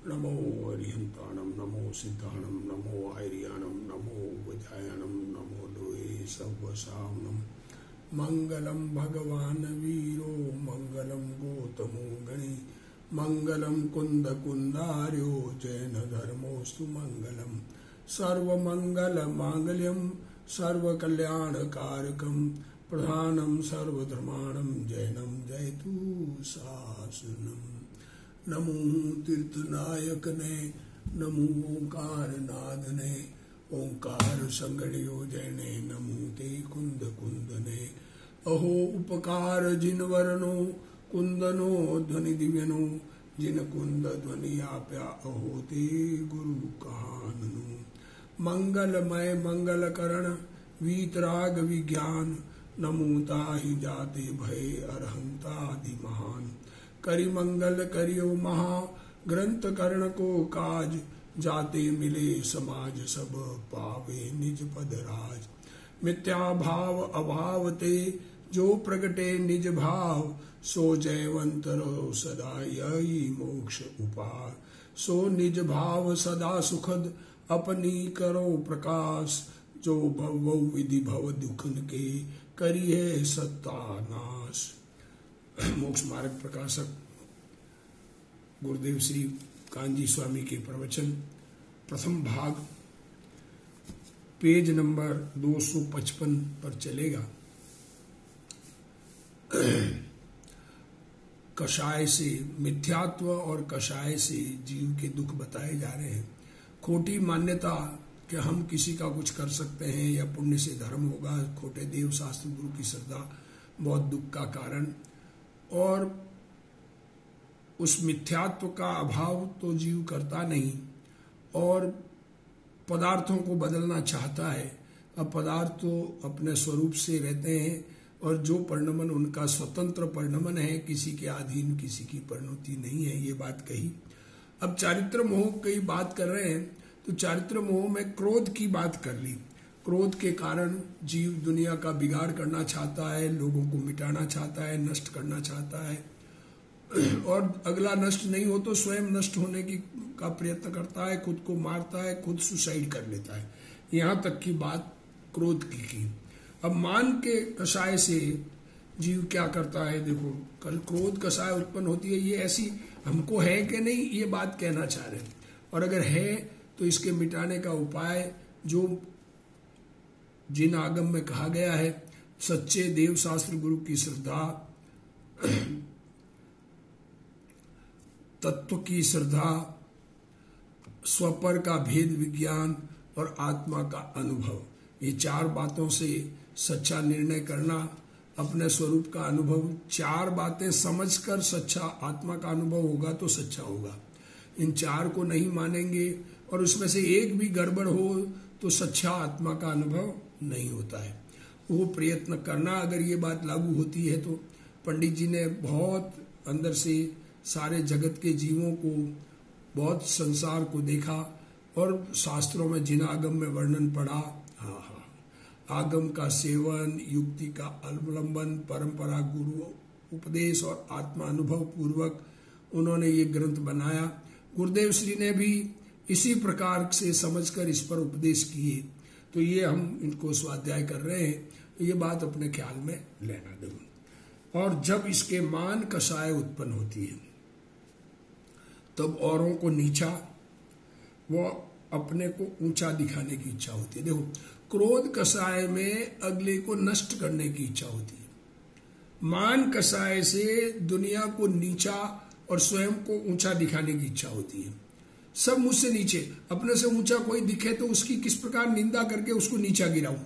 नमो हरिहंताणम नमो सिद्धाणम नमो आर्याणम नमो वज्रायणम नमो लोए सवसावनम मंगलम भगवान वीरो मंगलम गौतमो गणे मंगलम कुंद कुंदार्यो जैन धर्मोस्तु मंगलम सर्वमंगल मांगल्यम सर्वकल्याणकारकम प्रधानम सर्वधर्माणम जैनम जयतु शासनम। नमो तीर्थनायक ने नमो ओंकार नाद ने ओंकार संगड़ियो जैने नमो ते कुंद कुंद ने अहो उपकार जिन वरनो कुंदनो ध्वनि दिव्यनो जिन कुंद ध्वनि आप्या अहो ते गुरु कहाननु मंगलमय मंगल करण वीतराग विज्ञान नमोता ही जाते भय अरहंता आदि महान करि मंगल करियो महा ग्रंथ कर्ण को काज जाते मिले समाज सब पावे निज पद राज मिथ्या भाव अभाव ते जो प्रगटे निज भाव सो जयवंत रहो सदा यही मोक्ष उपाय सो निज भाव सदा सुखद अपनी करो प्रकाश जो भव विधि भव दुखन के करिए सत्तानाश। मोक्ष मार्ग प्रकाशक गुरुदेव श्री कांजी स्वामी के प्रवचन प्रथम भाग पेज नंबर 255 पर चलेगा। कषाय से मिथ्यात्व और कषाय से जीव के दुख बताए जा रहे हैं। खोटी मान्यता कि हम किसी का कुछ कर सकते हैं या पुण्य से धर्म होगा, खोटे देव शास्त्र गुरु की श्रद्धा बहुत दुख का कारण, और उस मिथ्यात्व का अभाव तो जीव करता नहीं और पदार्थों को बदलना चाहता है। अब पदार्थ तो अपने स्वरूप से रहते हैं और जो परिणमन उनका स्वतंत्र परिणमन है, किसी के अधीन किसी की परिणति नहीं है, ये बात कही। अब चारित्र मोह की बात कर रहे हैं तो चारित्र मोह में क्रोध की बात कर ली। क्रोध के कारण जीव दुनिया का बिगाड़ करना चाहता है, लोगों को मिटाना चाहता है, नष्ट करना चाहता है, और अगला नष्ट नहीं हो तो स्वयं नष्ट होने का प्रयत्न करता है, खुद को मारता है, खुद सुसाइड कर लेता है। यहां तक की बात क्रोध की। अब मान के कषाय से जीव क्या करता है, देखो कल क्रोध कषाय उत्पन्न होती है, ये ऐसी हमको है कि नहीं ये बात कहना चाह रहे हैं, और अगर है तो इसके मिटाने का उपाय जो जिन आगम में कहा गया है, सच्चे देव शास्त्र गुरु की श्रद्धा, तत्व की श्रद्धा, स्वपर का भेद विज्ञान और आत्मा का अनुभव, ये चार बातों से सच्चा निर्णय करना, अपने स्वरूप का अनुभव, चार बातें समझकर सच्चा आत्मा का अनुभव होगा तो सच्चा होगा। इन चार को नहीं मानेंगे और उसमें से एक भी गड़बड़ हो तो सच्चा आत्मा का अनुभव नहीं होता है। वो प्रयत्न करना, अगर ये बात लागू होती है तो पंडित जी ने बहुत अंदर से सारे जगत के जीवों को, बहुत संसार को देखा और शास्त्रों में जिन आगम में वर्णन पढ़ा, आगम का सेवन, युक्ति का अवलंबन, परंपरा, गुरु उपदेश और आत्मा अनुभव पूर्वक उन्होंने ये ग्रंथ बनाया। गुरुदेव श्री ने भी इसी प्रकार से समझकर इस पर उपदेश किए, तो ये हम इनको स्वाध्याय कर रहे हैं, ये बात अपने ख्याल में लेना देना। और जब इसके मान कषाय उत्पन्न होती है तब औरों को नीचा, वो अपने को ऊंचा दिखाने की इच्छा होती है। देखो क्रोध कषाय में अगले को नष्ट करने की इच्छा होती है, मान कषाय से दुनिया को नीचा और स्वयं को ऊंचा दिखाने की इच्छा होती है। सब मुझसे नीचे, अपने से ऊंचा कोई दिखे तो उसकी किस प्रकार निंदा करके उसको नीचा गिराऊं,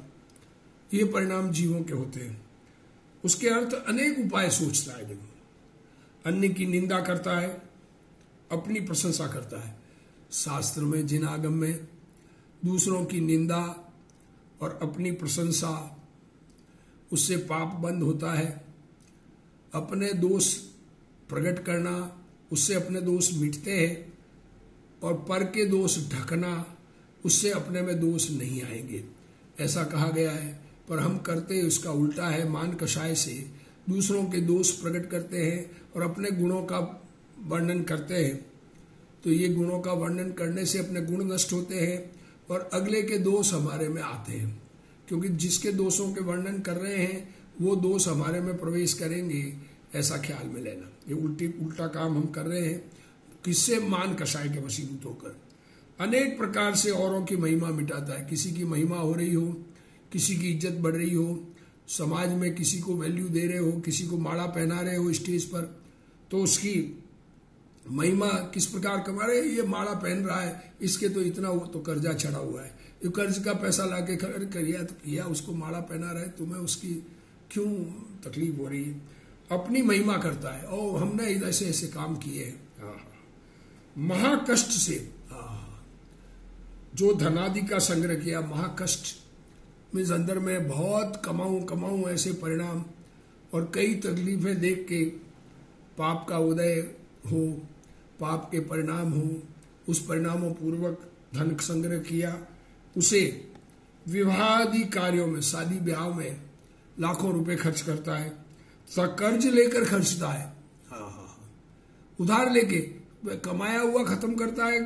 ये परिणाम जीवों के होते हैं। उसके अर्थ अनेक उपाय सोचता है। देखो अन्य की निंदा करता है, अपनी प्रशंसा करता है। शास्त्र में जिन आगम में दूसरों की निंदा और अपनी प्रशंसा, उससे पाप बंद होता है। अपने दोष प्रकट करना, उससे अपने दोष मिटते हैं, और पर के दोष ढकना, उससे अपने में दोष नहीं आएंगे, ऐसा कहा गया है। पर हम करते उसका उल्टा है। मान कषाय से दूसरों के दोष प्रकट करते हैं और अपने गुणों का वर्णन करते हैं, तो ये गुणों का वर्णन करने से अपने गुण नष्ट होते हैं और अगले के दोष हमारे में आते हैं, क्योंकि जिसके दोषों के वर्णन कर रहे हैं वो दोष हमारे में प्रवेश करेंगे, ऐसा ख्याल में लेना। ये उल्टा काम हम कर रहे हैं, किससे? मान कषाय के वशीभूत होकर अनेक प्रकार से औरों की महिमा मिटाता है। किसी की महिमा हो रही हो, किसी की इज्जत बढ़ रही हो, समाज में किसी को वैल्यू दे रहे हो, किसी को माला पहना रहे हो स्टेज पर, तो उसकी महिमा किस प्रकार कमा रहे? ये माला पहन रहा है, इसके तो इतना तो कर्जा चढ़ा हुआ है, ये कर्ज का पैसा लाके किया, उसको माला पहना रहे, तुम्हें उसकी क्यों तकलीफ हो रही है? अपनी महिमा करता है, और हमने ऐसे ऐसे काम किए हैं। महाकष्ट से जो धनादि का संग्रह किया, महाकष्ट मीन्स अंदर में बहुत कमाऊं ऐसे परिणाम और कई तकलीफें देख के पाप का उदय हो, पाप के परिणाम हो, उस परिणामों पूर्वक धन संग्रह किया, उसे विवाहादि कार्यों में, शादी ब्याह में लाखों रुपए खर्च करता है, कर्ज लेकर खर्चता है, उधार लेके कमाया हुआ खत्म करता है,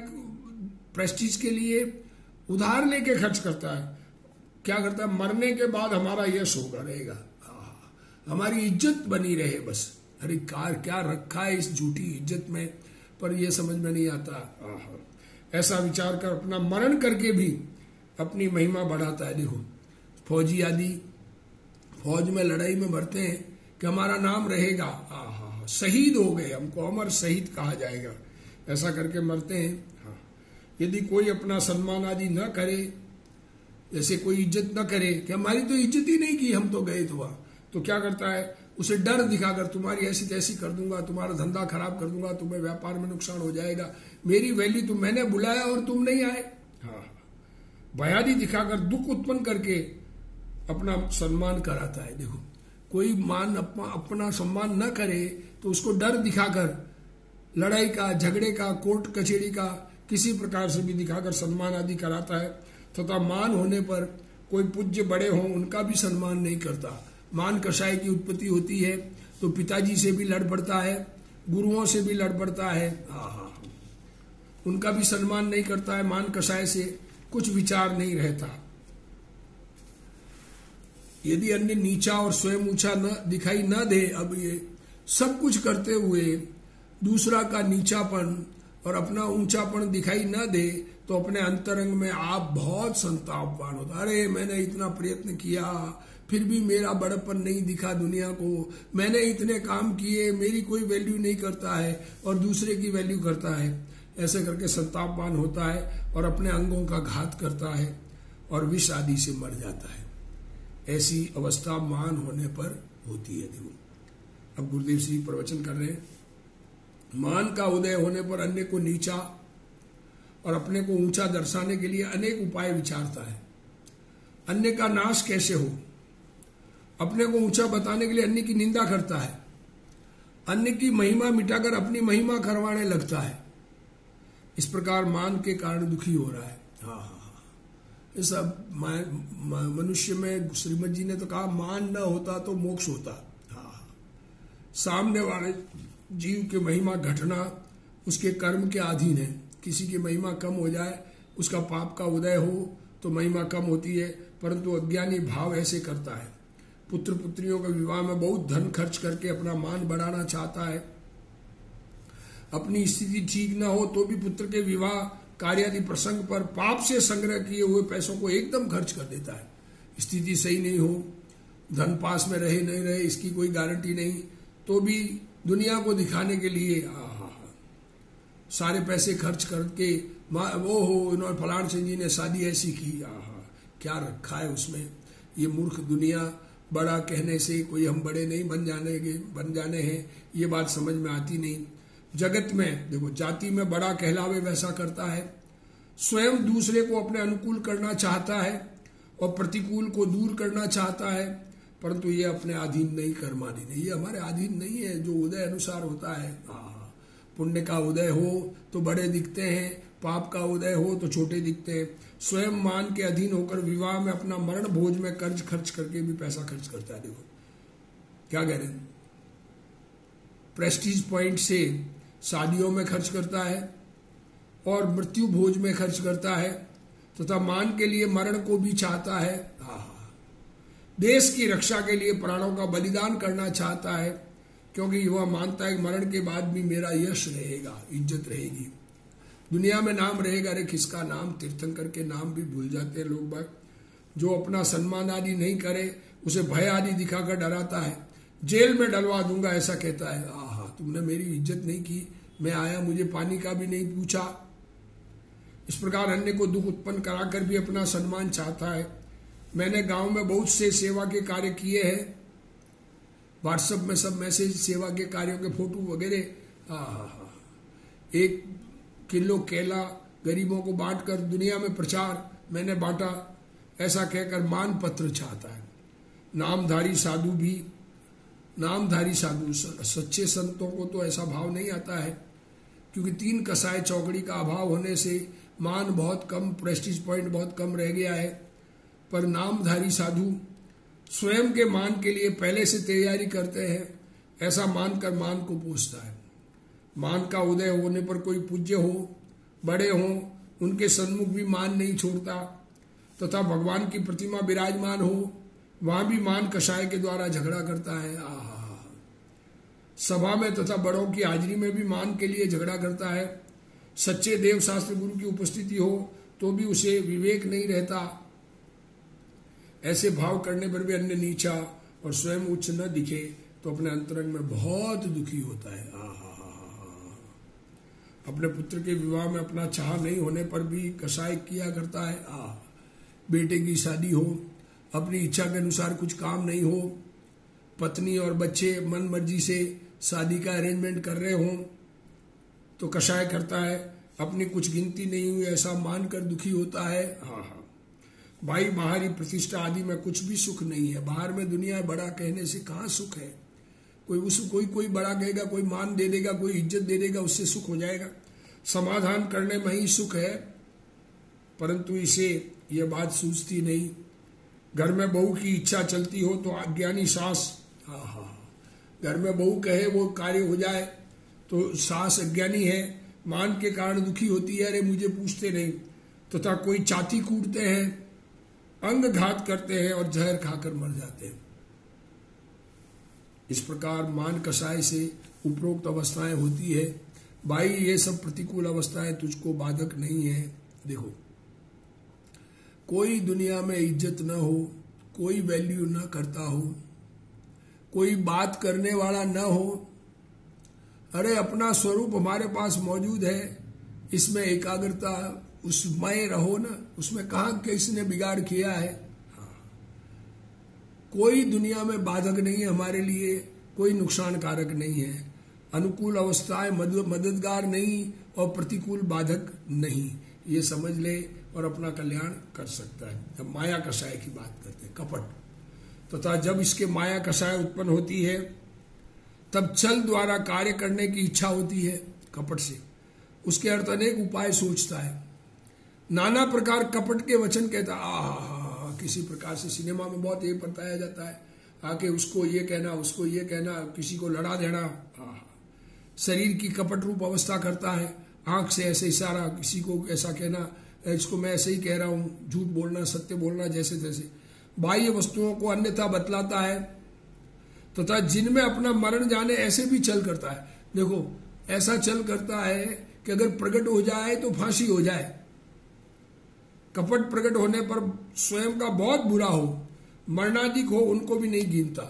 प्रेस्टीज के लिए उधार लेके खर्च करता है। क्या करता है? मरने के बाद हमारा यश होगा, रहेगा, हमारी इज्जत बनी रहे बस। अरे क्या रखा है इस झूठी इज्जत में, पर यह समझ में नहीं आता। ऐसा विचार कर अपना मरण करके भी अपनी महिमा बढ़ाता है। देखो फौजी आदि फौज में लड़ाई में मरते हैं कि हमारा नाम रहेगा, शहीद हो गए, हमको अमर शहीद कहा जाएगा, ऐसा करके मरते हैं। यदि कोई अपना सम्मान आदि न करे, जैसे कोई इज्जत न करे कि हमारी तो इज्जत ही नहीं की, हम तो गए तो क्या करता है? उसे डर दिखाकर तुम्हारी ऐसी तैसी कर दूंगा, तुम्हारा धंधा खराब कर दूंगा, तुम्हें व्यापार में नुकसान हो जाएगा, मेरी वैल्यू तुम, मैंने बुलाया और तुम नहीं आए, भयादि दिखाकर दुख उत्पन्न करके अपना सम्मान कराता है। देखो कोई अपना सम्मान न करे तो उसको डर दिखाकर, लड़ाई का, झगड़े का, कोर्ट कचहरी का, किसी प्रकार से भी दिखाकर सम्मान आदि कराता है। तथा मान होने पर कोई पूज्य बड़े हों उनका भी सम्मान नहीं करता। मान कषाय की उत्पत्ति होती है तो पिताजी से भी लड़ पड़ता है, गुरुओं से भी लड़ पड़ता है, उनका भी सम्मान नहीं करता है। मान कषाय से कुछ विचार नहीं रहता। यदि अन्य नीचा और स्वयं ऊंचा न दिखाई न दे, अब ये सब कुछ करते हुए दूसरा का नीचापन और अपना ऊंचापन दिखाई न दे, तो अपने अंतरंग में आप बहुत संतापवान होता। अरे मैंने इतना प्रयत्न किया फिर भी मेरा बड़प्पन नहीं दिखा दुनिया को, मैंने इतने काम किए, मेरी कोई वैल्यू नहीं करता है और दूसरे की वैल्यू करता है, ऐसे करके संतापवान होता है और अपने अंगों का घात करता है और विष आदि से मर जाता है। ऐसी अवस्था मान होने पर होती है। देखो अब गुरुदेव श्री प्रवचन कर रहे हैं, मान का उदय होने पर अन्य को नीचा और अपने को ऊंचा दर्शाने के लिए अनेक उपाय विचारता है। अन्य का नाश कैसे हो, अपने को ऊंचा बताने के लिए अन्य की निंदा करता है, अन्य की महिमा मिटाकर अपनी महिमा करवाने लगता है। इस प्रकार मान के कारण दुखी हो रहा है। ये सब मनुष्य में श्रीमद जी ने तो कहा मान न होता तो मोक्ष होता। सामने वाले जीव की महिमा घटना उसके कर्म के अधीन है। किसी की महिमा कम हो जाए, उसका पाप का उदय हो तो महिमा कम होती है, परंतु अज्ञानी भाव ऐसे करता है। पुत्र पुत्रियों के विवाह में बहुत धन खर्च करके अपना मान बढ़ाना चाहता है। अपनी स्थिति ठीक न हो तो भी पुत्र के विवाह कार्यादि प्रसंग पर पाप से संग्रह किए हुए पैसों को एकदम खर्च कर देता है। स्थिति सही नहीं हो, धन पास में रहे नहीं रहे इसकी कोई गारंटी नहीं, तो भी दुनिया को दिखाने के लिए सारे पैसे खर्च करके वो हो इन्होंने फलान सिंह जी ने शादी ऐसी की, क्या रखा है उसमें। ये मूर्ख दुनिया बड़ा कहने से कोई हम बड़े नहीं बन जाने हैं, ये बात समझ में आती नहीं। जगत में देखो जाति में बड़ा कहलावे वैसा करता है, स्वयं दूसरे को अपने अनुकूल करना चाहता है और प्रतिकूल को दूर करना चाहता है, परंतु ये अपने अधीन नहीं, कर्माधीन है। ये हमारे अधीन नहीं है, जो उदय अनुसार होता है। पुण्य का उदय हो तो बड़े दिखते हैं, पाप का उदय हो तो छोटे दिखते हैं। स्वयं मान के अधीन होकर विवाह में अपना मरण भोज में कर्ज खर्च करके भी पैसा खर्च करता है। देखो क्या कह रहे हैं, प्रेस्टीज पॉइंट से शादियों में खर्च करता है, और मृत्यु भोज में खर्च करता है तथा मान के लिए मरण को भी चाहता है। देश की रक्षा के लिए प्राणों का बलिदान करना चाहता है, क्योंकि वह मानता है कि मरण के बाद भी मेरा यश रहेगा, इज्जत रहेगी, दुनिया में नाम रहेगा। अरे किसका नाम, तीर्थंकर के नाम भी भूल जाते हैं लोग बाग। जो अपना सम्मान आदि नहीं करे उसे भय आदि दिखाकर डराता है, जेल में डलवा दूंगा ऐसा कहता है। तुमने मेरी इज्जत नहीं की, मैं आया मुझे पानी का भी नहीं पूछा। इस प्रकार अन्य को दुख उत्पन्न कराकर भी अपना सम्मान चाहता है। मैंने गांव में बहुत से सेवा के कार्य किए हैं, व्हाट्सएप में सब मैसेज सेवा के कार्यों के फोटो वगैरह। 1 किलो केला गरीबों को बांटकर दुनिया में प्रचार मैंने बांटा, ऐसा कहकर मान पत्र चाहता है। नामधारी साधु सच्चे संतों को तो ऐसा भाव नहीं आता है, क्योंकि 3 कसाय चौकड़ी का अभाव होने से मान बहुत कम, प्रेस्टीज पॉइंट बहुत कम रह गया है। पर नामधारी साधु स्वयं के मान के लिए पहले से तैयारी करते हैं, ऐसा मानकर मान को पोषता है। मान का उदय होने पर कोई पूज्य हो, बड़े हों, उनके सन्मुख भी मान नहीं छोड़ता, तथा भगवान की प्रतिमा विराजमान हो वहां भी मान कषाय के द्वारा झगड़ा करता है। सभा में तथा बड़ों की हाजिरी में भी मान के लिए झगड़ा करता है। सच्चे देव शास्त्र गुरु की उपस्थिति हो तो भी उसे विवेक नहीं रहता। ऐसे भाव करने पर भी अन्य नीचा और स्वयं उच्च न दिखे तो अपने अंतरंग में बहुत दुखी होता है। अपने पुत्र के विवाह में अपना चाह नहीं होने पर भी कसाय किया करता है। बेटे की शादी हो, अपनी इच्छा के अनुसार कुछ काम नहीं हो, पत्नी और बच्चे मन मर्जी से शादी का अरेंजमेंट कर रहे हों तो कसाय करता है। अपनी कुछ गिनती नहीं हुई ऐसा मानकर दुखी होता है। भाई बाहरी प्रतिष्ठा आदि में कुछ भी सुख नहीं है। बाहर में दुनिया बड़ा कहने से कहाँ सुख है। कोई बड़ा कहेगा, कोई मान दे देगा, कोई इज्जत दे देगा, उससे सुख हो जाएगा। समाधान करने में ही सुख है, परंतु इसे यह बात सूझती नहीं। घर में बहू की इच्छा चलती हो तो अज्ञानी सास, घर में बहू कहे वो कार्य हो जाए तो सास अज्ञानी है, मान के कारण दुखी होती है। अरे मुझे पूछते नहीं, तथा कोई छाती कूटते हैं, अंग घात करते हैं और जहर खाकर मर जाते हैं। इस प्रकार मान कसाय से उपरोक्त अवस्थाएं होती है। भाई ये सब प्रतिकूल अवस्थाएं तुझको बाधक नहीं है। देखो, कोई दुनिया में इज्जत न हो, कोई वैल्यू न करता हो, कोई बात करने वाला न हो। अरे अपना स्वरूप हमारे पास मौजूद है, इसमें एकाग्रता, उसमें रहो ना, उसमें कहाँ किसने बिगाड़ किया है। कोई दुनिया में बाधक नहीं है हमारे लिए, कोई नुकसान कारक नहीं है। अनुकूल अवस्थाएं मददगार नहीं और प्रतिकूल बाधक नहीं, ये समझ ले और अपना कल्याण कर सकता है। अब माया कषाय की बात करते हैं, कपट। तथा जब इसके माया कषाय उत्पन्न होती है तब छल द्वारा कार्य करने की इच्छा होती है कपट से। उसके अर्थ अनेक उपाय सोचता है, नाना प्रकार कपट के वचन कहता है। किसी प्रकार से सिनेमा में बहुत ये बताया जाता है, आके उसको ये कहना, उसको ये कहना, किसी को लड़ा देना। शरीर की कपट रूप अवस्था करता है, आंख से ऐसे इशारा, किसी को ऐसा कहना, इसको मैं ऐसे ही कह रहा हूँ, झूठ बोलना, सत्य बोलना, जैसे तैसे बाह्य वस्तुओं को अन्यथा बतलाता है। तथा जिनमें अपना मरण जाने ऐसे भी छल करता है। देखो, ऐसा छल करता है कि अगर प्रकट हो जाए तो फांसी हो जाए। कपट प्रकट होने पर स्वयं का बहुत बुरा हो, मरणाधिक हो, उनको भी नहीं गिनता।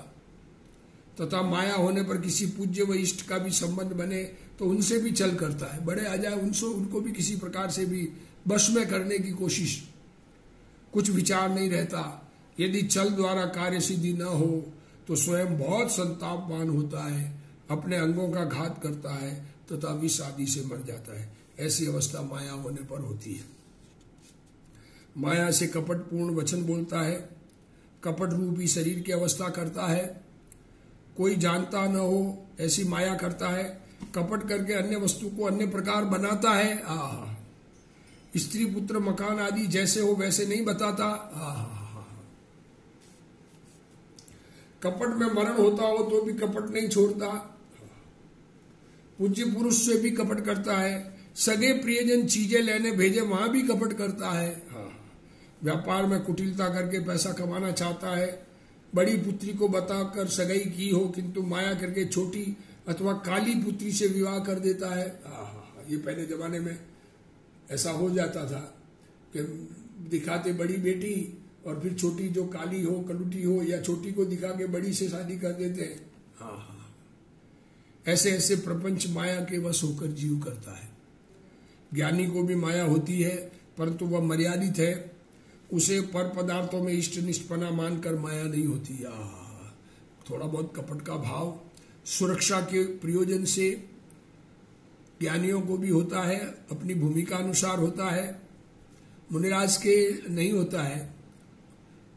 तथा माया होने पर किसी पूज्य व इष्ट का भी संबंध बने तो उनसे भी छल करता है। बड़े आ जाए उनको भी किसी प्रकार से भी वश में करने की कोशिश। कुछ विचार नहीं रहता। यदि छल द्वारा कार्य सिद्धि न हो तो स्वयं बहुत संतापवान होता है, अपने अंगों का घात करता है तथा विष आदि से मर जाता है। ऐसी अवस्था माया होने पर होती है। माया से कपटपूर्ण वचन बोलता है, कपट रूपी शरीर की अवस्था करता है। कोई जानता न हो ऐसी माया करता है। कपट करके अन्य वस्तु को अन्य प्रकार बनाता है। स्त्री पुत्र मकान आदि जैसे हो वैसे नहीं बताता। कपट में मरण होता हो तो भी कपट नहीं छोड़ता। पूज्य पुरुष से भी कपट करता है, सगे प्रियजन चीजें लेने भेजे, वहां भी कपट करता है। व्यापार में कुटिलता करके पैसा कमाना चाहता है। बड़ी पुत्री को बताकर सगाई की हो, किंतु माया करके छोटी अथवा काली पुत्री से विवाह कर देता है। ये पहले जमाने में ऐसा हो जाता था कि दिखाते बड़ी बेटी और फिर छोटी जो काली हो, कलुटी हो, या छोटी को दिखा के बड़ी से शादी कर देते हैं। ऐसे ऐसे प्रपंच माया के वश होकर जीव करता है। ज्ञानी को भी माया होती है, परंतु वह मर्यादित है। उसे पर पदार्थों में इष्ट निष्ठपना मानकर माया नहीं होती। थोड़ा बहुत कपट का भाव सुरक्षा के प्रयोजन से ज्ञानियों को भी होता है, अपनी भूमिका अनुसार होता है। मुनिराज के नहीं होता है,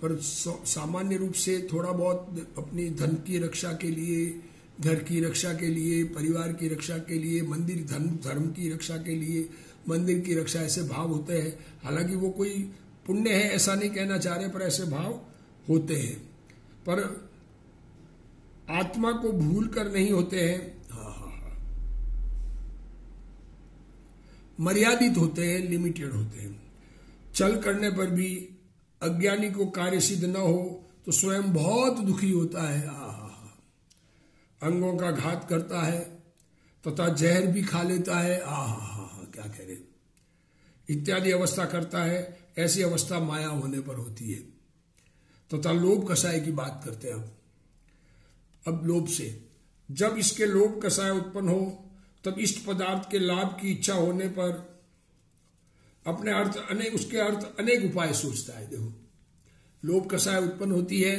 पर सामान्य रूप से थोड़ा बहुत अपनी धन की रक्षा के लिए, घर की रक्षा के लिए, परिवार की रक्षा के लिए, मंदिर धर्म की रक्षा के लिए, मंदिर की रक्षा, ऐसे भाव होते हैं। हालांकि वो कोई पुण्य है ऐसा नहीं कहना चाह रहे, पर ऐसे भाव होते हैं, पर आत्मा को भूल कर नहीं होते हैं। मर्यादित होते हैं, लिमिटेड होते हैं। चल करने पर भी अज्ञानी को कार्य सिद्ध न हो तो स्वयं बहुत दुखी होता है। अंगों का घात करता है तथा जहर भी खा लेता है। क्या कह रहे, इत्यादि अवस्था करता है। ऐसी अवस्था माया होने पर होती है। तथा लोभ कषाय की बात करते हैं अब लोभ से जब इसके लोभ कषाय उत्पन्न हो, तब इष्ट पदार्थ के लाभ की इच्छा होने पर अपने अर्थ अनेक, उसके अर्थ अनेक उपाय सोचता है। देखो, लोभ कषाय उत्पन्न होती है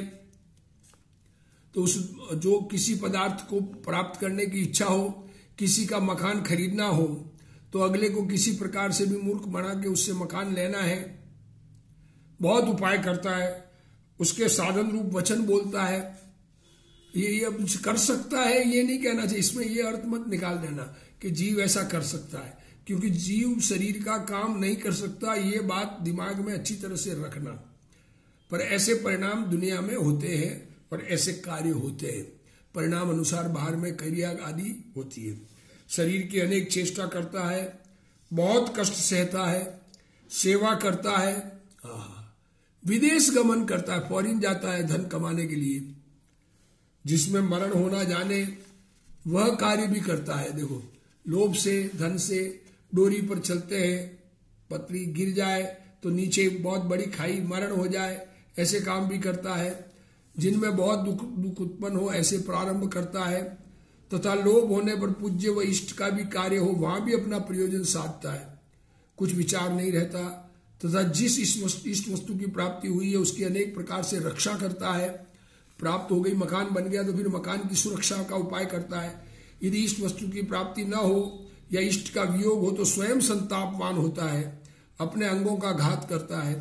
तो उस जो किसी पदार्थ को प्राप्त करने की इच्छा हो, किसी का मकान खरीदना हो, तो अगले को किसी प्रकार से भी मूर्ख बना के उससे मकान लेना है। बहुत उपाय करता है, उसके साधन रूप वचन बोलता है। ये कर सकता है, ये नहीं कहना चाहिए। इसमें ये अर्थ मत निकाल देना कि जीव ऐसा कर सकता है, क्योंकि जीव शरीर का काम नहीं कर सकता। ये बात दिमाग में अच्छी तरह से रखना। पर ऐसे परिणाम दुनिया में होते हैं और ऐसे कार्य होते हैं। परिणाम अनुसार बाहर में क्रिया आदि होती है। शरीर की अनेक चेष्टा करता है, बहुत कष्ट सहता है, सेवा करता है, विदेश गमन करता है, फॉरेन जाता है धन कमाने के लिए, जिसमें मरण होना जाने वह कार्य भी करता है। देखो, लोभ से, धन से डोरी पर चलते हैं, पतली गिर जाए तो नीचे बहुत बड़ी खाई, मरण हो जाए, ऐसे काम भी करता है। जिनमें बहुत दुख उत्पन्न हो ऐसे प्रारंभ करता है। तथा लोभ होने पर पूज्य व इष्ट का भी कार्य हो, वहां भी अपना प्रयोजन साधता है। कुछ विचार नहीं रहता। तथा जिस इष्ट वस्तु की प्राप्ति हुई है उसकी अनेक प्रकार से रक्षा करता है। प्राप्त हो गई, मकान बन गया तो फिर मकान की सुरक्षा का उपाय करता है। यदि इष्ट वस्तु की प्राप्ति न हो या इष्ट का वियोग हो तो स्वयं संतापवान होता है, अपने अंगों का घात करता है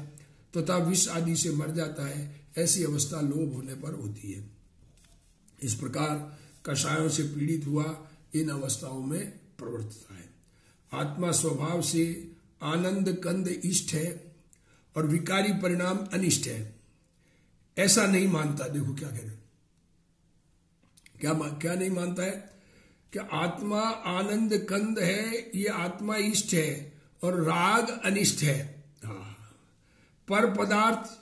तथा विष आदि से मर जाता है। ऐसी अवस्था लोभ होने पर होती है। इस प्रकार कषायों से पीड़ित हुआ इन अवस्थाओं में प्रवर्तता है। आत्मा स्वभाव से आनंद कंद इष्ट है और विकारी परिणाम अनिष्ट है, ऐसा नहीं मानता। देखो क्या कह रहे, क्या नहीं मानता है कि आत्मा आनंद कंद है, ये आत्मा इष्ट है और राग अनिष्ट है। पर पदार्थ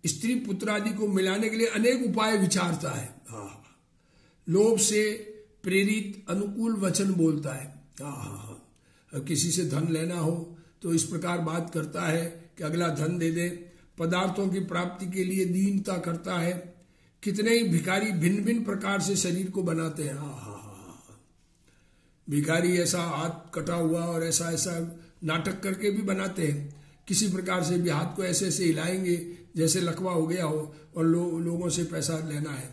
स्त्री पुत्र आदि को मिलाने के लिए अनेक उपाय विचारता है। लोभ से प्रेरित अनुकूल वचन बोलता है। अब किसी से धन लेना हो तो इस प्रकार बात करता है कि अगला धन दे दे। पदार्थों की प्राप्ति के लिए दीनता करता है। कितने ही भिखारी भिन्न भिन्न प्रकार से शरीर को बनाते हैं। भिखारी ऐसा हाथ कटा हुआ और ऐसा ऐसा नाटक करके भी बनाते हैं। किसी प्रकार से भी हाथ को ऐसे ऐसे हिलाएंगे जैसे लकवा हो गया हो और लोगों से पैसा लेना है।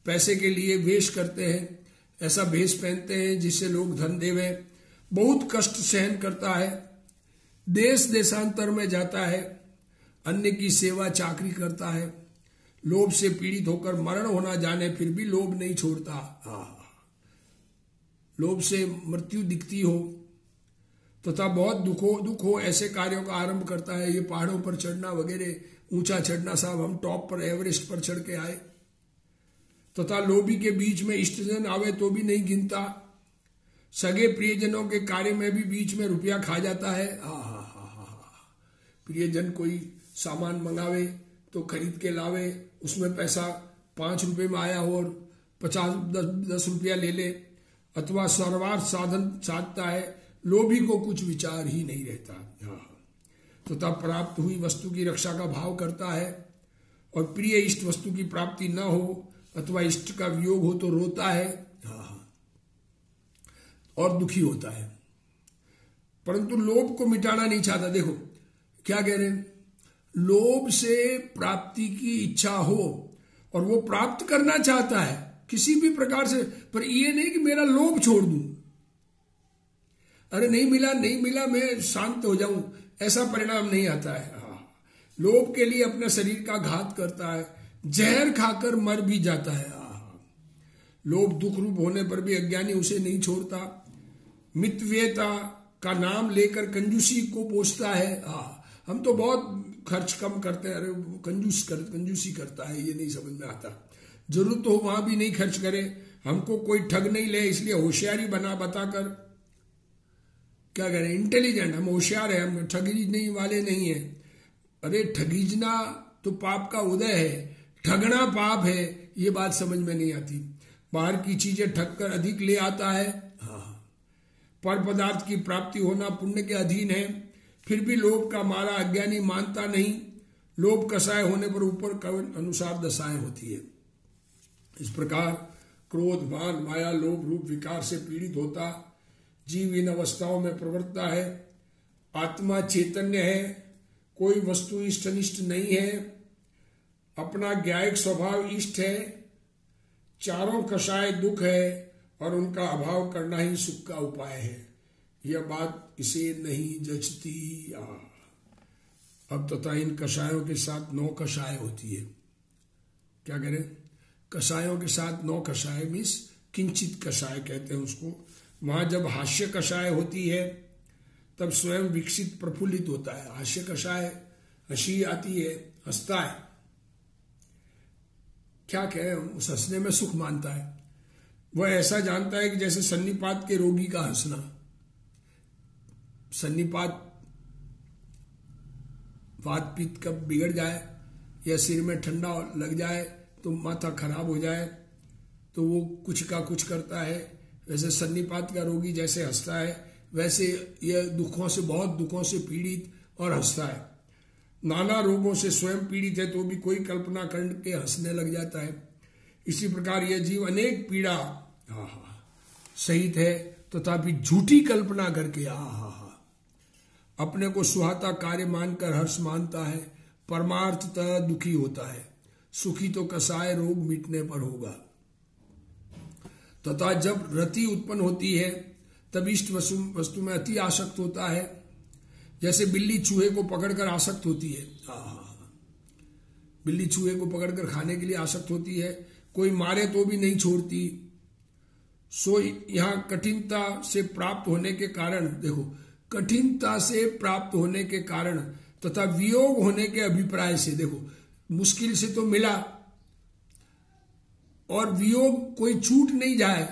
पैसे के लिए वेश करते हैं, ऐसा भेष पहनते हैं जिससे लोग धन देवे। बहुत कष्ट सहन करता है, देश देशांतर में जाता है, अन्य की सेवा चाकरी करता है। लोभ से पीड़ित होकर मरण होना जाने फिर भी लोभ नहीं छोड़ता। लोभ से मृत्यु दिखती हो तथा बहुत दुख हो ऐसे कार्यों का आरंभ करता है। ये पहाड़ों पर चढ़ना वगैरह, ऊंचा चढ़ना, साहब हम टॉप पर एवरेस्ट पर चढ़ के आए। तथा लोभी के बीच में इष्टजन आवे तो भी नहीं गिनता। सगे प्रियजनों के कार्य में भी बीच में रुपया खा जाता है। प्रियजन कोई सामान मंगावे तो खरीद के लावे, उसमें पैसा 5 रुपए में आया हो और 10 रुपया ले ले, अथवा सर्वार्थ साधन साधता है, लोभी को कुछ विचार ही नहीं रहता। तो तब प्राप्त हुई वस्तु की रक्षा का भाव करता है, और प्रिय इष्ट वस्तु की प्राप्ति न हो अथवा इष्ट का वियोग हो तो रोता है और दुखी होता है, परंतु लोभ को मिटाना नहीं चाहता। देखो क्या कह रहे हैं, लोभ से प्राप्ति की इच्छा हो और वो प्राप्त करना चाहता है किसी भी प्रकार से, पर ये नहीं कि मेरा लोभ छोड़ दूं, अरे नहीं मिला मैं शांत हो जाऊं, ऐसा परिणाम नहीं आता है। लोभ के लिए अपने शरीर का घात करता है, जहर खाकर मर भी जाता है। लोभ दुख रूप होने पर भी अज्ञानी उसे नहीं छोड़ता, मितव्ययता का नाम लेकर कंजूसी को पोषता है। हम तो बहुत खर्च कम करते हैं, अरे कंजूसी करता है, ये नहीं समझ में आता। जरूरत हो वहां भी नहीं खर्च करे, हमको कोई ठग नहीं ले, इसलिए होशियारी बताकर क्या करें, इंटेलिजेंट, हम होशियार है, हम ठगीजने वाले नहीं है। अरे ठगीजना तो पाप का उदय है, ठगना पाप है, ये बात समझ में नहीं आती। बाहर की चीजें ठग कर अधिक ले आता है, पर पदार्थ की प्राप्ति होना पुण्य के अधीन है, फिर भी लोभ का मारा अज्ञानी मानता नहीं। लोभ कषाय होने पर ऊपर कवन अनुसार दशाएं होती है। इस प्रकार क्रोध मान माया लोभ रूप विकार से पीड़ित होता जीव इन अवस्थाओं में प्रवृत्ता है। आत्मा चैतन्य है, कोई वस्तु इष्ट अनिष्ट नहीं है, अपना ज्ञायक स्वभाव इष्ट है, चारों कषाय दुख है और उनका अभाव करना ही सुख का उपाय है। यह बात इसे नहीं जचती। अब तथा इन कषायों के साथ 9 कषाय होती है। क्या करें, कषायों के साथ 9 कषाय मीन्स किंचित कषाय कहते हैं उसको। वहां जब हास्य कषाय होती है तब स्वयं विकसित प्रफुल्लित होता है। हास्य कषाय हंसी आती है, हंसता है, क्या कहें, उस हंसने में सुख मानता है। वह ऐसा जानता है कि जैसे सन्निपात के रोगी का हंसना, सन्निपात वात पित्त कब बिगड़ जाए या सिर में ठंडा लग जाए तो माथा खराब हो जाए तो वो कुछ का कुछ करता है। वैसे सन्निपात का रोगी जैसे हंसता है वैसे यह दुखों से, बहुत दुखों से पीड़ित और हंसता है। नाना रोगों से स्वयं पीड़ित है तो भी कोई कल्पना करके हंसने लग जाता है। इसी प्रकार यह जीव अनेक पीड़ा सहित है तथापि झूठी कल्पना करके अपने को सुहाता कार्य मानकर हर्ष मानता है, परमार्थतः दुखी होता है। सुखी तो कसाय रोग मिटने पर होगा। तथा जब रति उत्पन्न होती है तब इष्ट वस्तु में अति आसक्त होता है, जैसे बिल्ली चूहे को पकड़कर आसक्त होती है। बिल्ली चूहे को पकड़कर खाने के लिए आसक्त होती है, कोई मारे तो भी नहीं छोड़ती। सो यहाँ कठिनता से प्राप्त होने के कारण, देखो कठिनता से प्राप्त होने के कारण तथा वियोग होने के अभिप्राय से, देखो मुश्किल से तो मिला और वियोग कोई छूट नहीं जाए।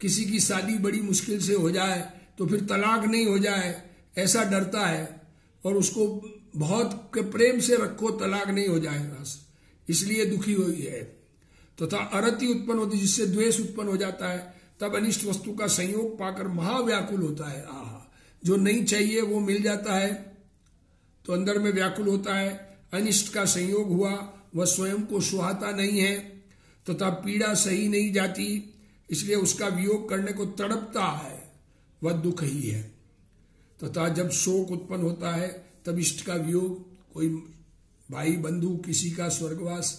किसी की शादी बड़ी मुश्किल से हो जाए तो फिर तलाक नहीं हो जाए ऐसा डरता है, और उसको बहुत प्रेम से रखो तलाक नहीं हो जाए, इसलिए दुखी हुई है। तथा अरति उत्पन्न होती जिससे द्वेष उत्पन्न हो जाता है, तब अनिष्ट वस्तु का संयोग पाकर महाव्याकुल होता है। जो नहीं चाहिए वो मिल जाता है तो अंदर में व्याकुल होता है। अनिष्ट का संयोग हुआ, वह स्वयं को सुहाता नहीं है तथा पीड़ा सही नहीं जाती, इसलिए उसका वियोग करने को तड़पता है, वह दुख ही है। तथा जब शोक उत्पन्न होता है तब इष्ट का वियोग, कोई भाई बंधु किसी का स्वर्गवास,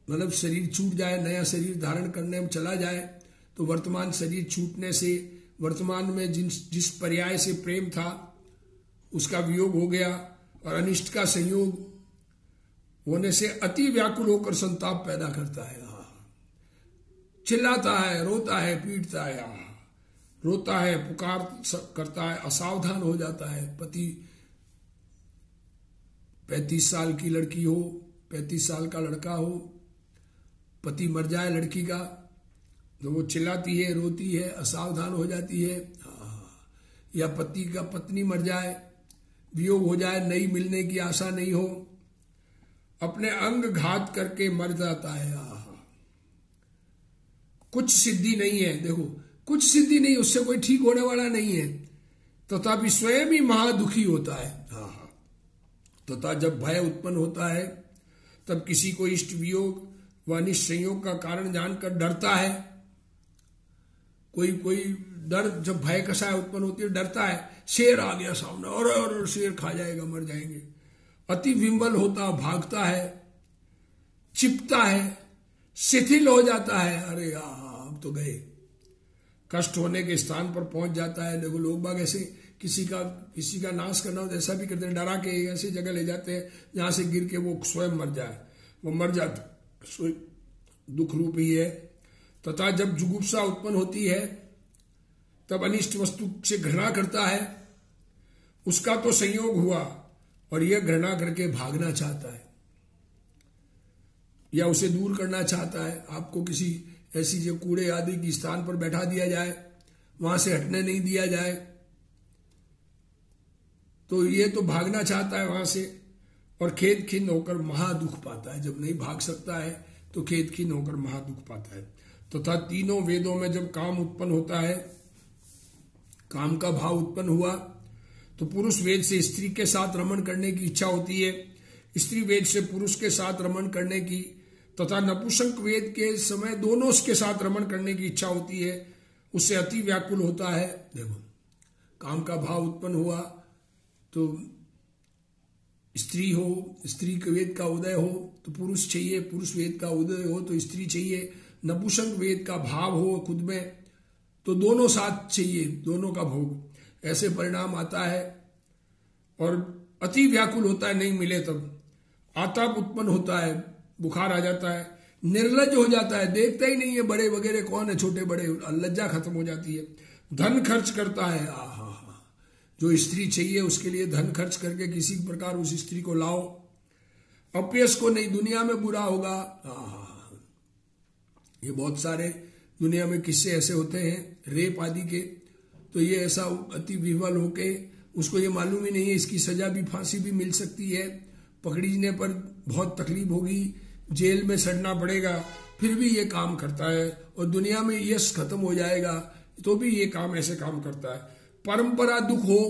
मतलब शरीर छूट जाए, नया शरीर धारण करने में चला जाए तो वर्तमान शरीर छूटने से वर्तमान में जिस पर्याय से प्रेम था उसका वियोग हो गया, और अनिष्ट का संयोग होने से अति व्याकुल होकर संताप पैदा करता है। चिल्लाता है, रोता है, पीटता है, रोता है, पुकार करता है, असावधान हो जाता है। पति 35 साल की लड़की हो, 35 साल का लड़का हो, पति मर जाए लड़की का तो वो चिल्लाती है, रोती है, असावधान हो जाती है, या पति का पत्नी मर जाए, वियोग हो जाए, नई मिलने की आशा नहीं हो, अपने अंग घात करके मर जाता है। कुछ सिद्धि नहीं है, देखो कुछ सिद्धि नहीं, उससे कोई ठीक होने वाला नहीं है, तथापि स्वयं ही महादुखी होता है। तथा जब भय उत्पन्न होता है तब किसी को इष्ट वियोग व अनिष्ट संयोग का कारण जानकर डरता है। कोई डर, जब भय कषाय उत्पन्न होती है डरता है, शेर आ गया सामने और शेर खा जाएगा, मर जाएंगे। अति विम्बल होता, भागता है, चिपता है, शिथिल हो जाता है, अरे अब तो गए, कष्ट होने के स्थान पर पहुंच जाता है। देखो लोग बाग ऐसे किसी का नाश करना हो तो ऐसा भी करते हैं, डरा के ऐसी जगह ले जाते हैं जहां से गिर के वो स्वयं मर जाए, वो मर जाता, दुख रूप ही है। तथा जब जुगुप्सा उत्पन्न होती है तब अनिष्ट वस्तु से घृणा करता है, उसका तो संयोग हुआ और यह घृणा करके भागना चाहता है या उसे दूर करना चाहता है। आपको किसी ऐसी जो कूड़े आदि की स्थान पर बैठा दिया जाए, वहां से हटने नहीं दिया जाए, तो ये तो भागना चाहता है वहां से, और खेद खिन्न होकर महादुख पाता है। जब नहीं भाग सकता है तो खेद खिन्न होकर महादुख पाता है। तथा तीनों वेदों में जब काम उत्पन्न होता है, काम का भाव उत्पन्न हुआ, तो पुरुष वेद से स्त्री के साथ रमण करने की इच्छा होती है, स्त्री वेद से पुरुष के साथ रमण करने की, तथा नपुंसक वेद के समय दोनों के साथ रमण करने की इच्छा होती है, उससे अति व्याकुल होता है। देखो काम का भाव उत्पन्न हुआ तो स्त्री हो, स्त्री के वेद का उदय हो तो पुरुष चाहिए, पुरुष वेद का उदय हो तो स्त्री चाहिए, नपुंसक वेद का भाव हो खुद में तो दोनों साथ चाहिए, दोनों का भोग, ऐसे परिणाम आता है। और अति व्याकुल होता है, नहीं मिले तब आताप उत्पन्न होता है, बुखार आ जाता है, निर्लज हो जाता है, देखता ही नहीं है बड़े वगैरह कौन है, छोटे बड़े, लज्जा खत्म हो जाती है। धन खर्च करता है, जो स्त्री चाहिए उसके लिए धन खर्च करके किसी प्रकार उस स्त्री को लाओ, अपयश को नहीं, दुनिया में बुरा होगा। ये बहुत सारे दुनिया में किस्से ऐसे होते हैं रेप आदि के, तो ये ऐसा अति विह्वल होके उसको ये मालूम ही नहीं है इसकी सजा भी, फांसी भी मिल सकती है, पकड़ने पर बहुत तकलीफ होगी, जेल में सड़ना पड़ेगा, फिर भी ये काम करता है, और दुनिया में यश खत्म हो जाएगा तो भी ये काम ऐसे काम करता है। परंपरा दुख हो,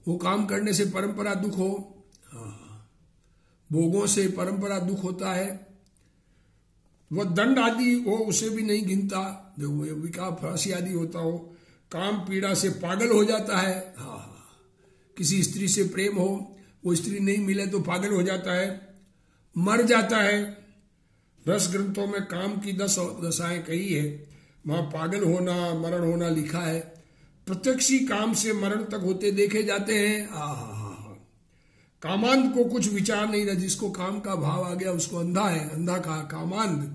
वो काम करने से परंपरा दुख हो, भोगों से परंपरा दुख होता है, वह दंड आदि हो उसे भी नहीं गिनता, देखो विकार फांसी आदि होता हो, काम पीड़ा से पागल हो जाता है। किसी स्त्री से प्रेम हो, वो स्त्री नहीं मिले तो पागल हो जाता है, मर जाता है। रस ग्रंथों में काम की 10 दशाएं कही है, वहां पागल होना, मरण होना लिखा है। प्रत्यक्षी काम से मरण तक होते देखे जाते हैं। कामांध को कुछ विचार नहीं रहा, जिसको काम का भाव आ गया उसको अंधा है, अंधा का कामांध,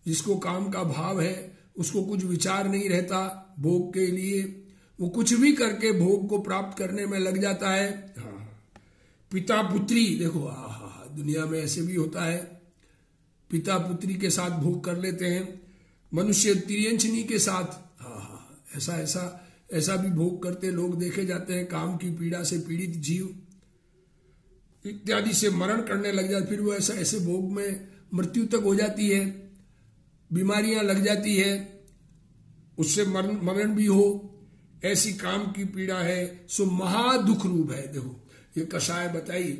जिसको काम का भाव है उसको कुछ विचार नहीं रहता भोग के लिए, वो कुछ भी करके भोग को प्राप्त करने में लग जाता है। पिता पुत्री, देखो दुनिया में ऐसे भी होता है, पिता पुत्री के साथ भोग कर लेते हैं, मनुष्य तिर्यंचनी के साथ ऐसा भी भोग करते लोग देखे जाते हैं। काम की पीड़ा से पीड़ित जीव इत्यादि से मरण करने लग जाते, फिर वो ऐसे भोग में मृत्यु तक हो जाती है, बीमारियां लग जाती है, उससे मरण भी हो, ऐसी काम की पीड़ा है, सो महादुख रूप है। देखो ये कषाय बताई,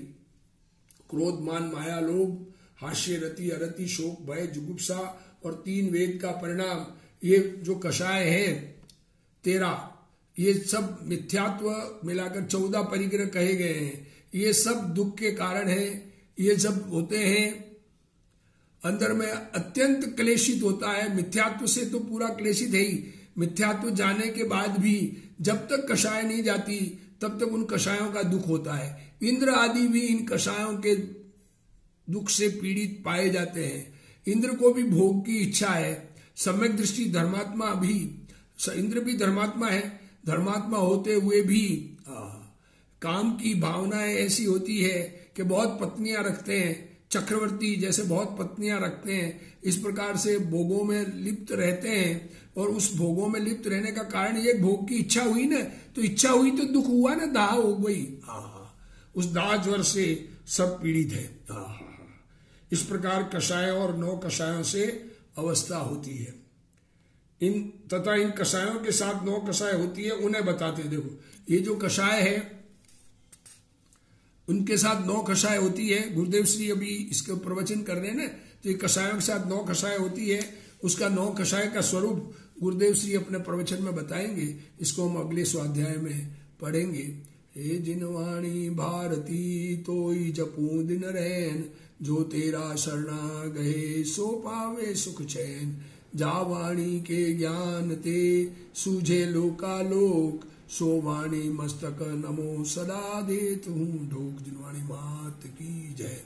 क्रोध मान माया लोभ, हास्य रति अरति शोक भय जुगुप्सा और 3 वेद का परिणाम, ये जो कषाय है 13, ये सब मिथ्यात्व मिलाकर 14 परिग्रह कहे गए हैं। ये सब दुख के कारण है, ये सब होते हैं, अंदर में अत्यंत क्लेशित होता है। मिथ्यात्व से तो पूरा क्लेशित है ही, मिथ्यात्व जाने के बाद भी जब तक कषाय नहीं जाती तब तक उन कषायों का दुख होता है। इंद्र आदि भी इन कषायों के दुख से पीड़ित पाए जाते हैं। इंद्र को भी भोग की इच्छा है, सम्यक दृष्टि धर्मात्मा भी, इंद्र भी धर्मात्मा है, धर्मात्मा होते हुए भी काम की भावनाएं ऐसी होती है कि बहुत पत्नियां रखते हैं, चक्रवर्ती जैसे बहुत पत्नियां रखते हैं, इस प्रकार से भोगों में लिप्त रहते हैं, और उस भोगों में लिप्त रहने का कारण ये भोग की इच्छा हुई ना, तो इच्छा हुई तो दुख हुआ ना, दाह हो गई। उस दाह ज्वर से सब पीड़ित है। इस प्रकार कषायों और 9 कषायों से अवस्था होती है। तथा इन कषायों के साथ 9 कषाय होती है, उन्हें बताते। देखो ये जो कषाय है उनके साथ 9 कषाय होती है। गुरुदेव श्री अभी इसके प्रवचन कर रहे हैं ना, तो ये कषायों के साथ 9 कषाय होती है। उसका 9 कषाय का स्वरूप गुरुदेव श्री अपने प्रवचन में बताएंगे। इसको हम अगले स्वाध्याय में पढ़ेंगे। हे जिनवाणी भारती तोई जपू दिन रैन, जो तेरा शरणा गए सो पावे सुख चैन। जा वाणी के ज्ञान ते सूझे लोकालोक, सो वाणी मस्तक नमो सदा देत हूँ ढोक। जिनवाणी मात की जय।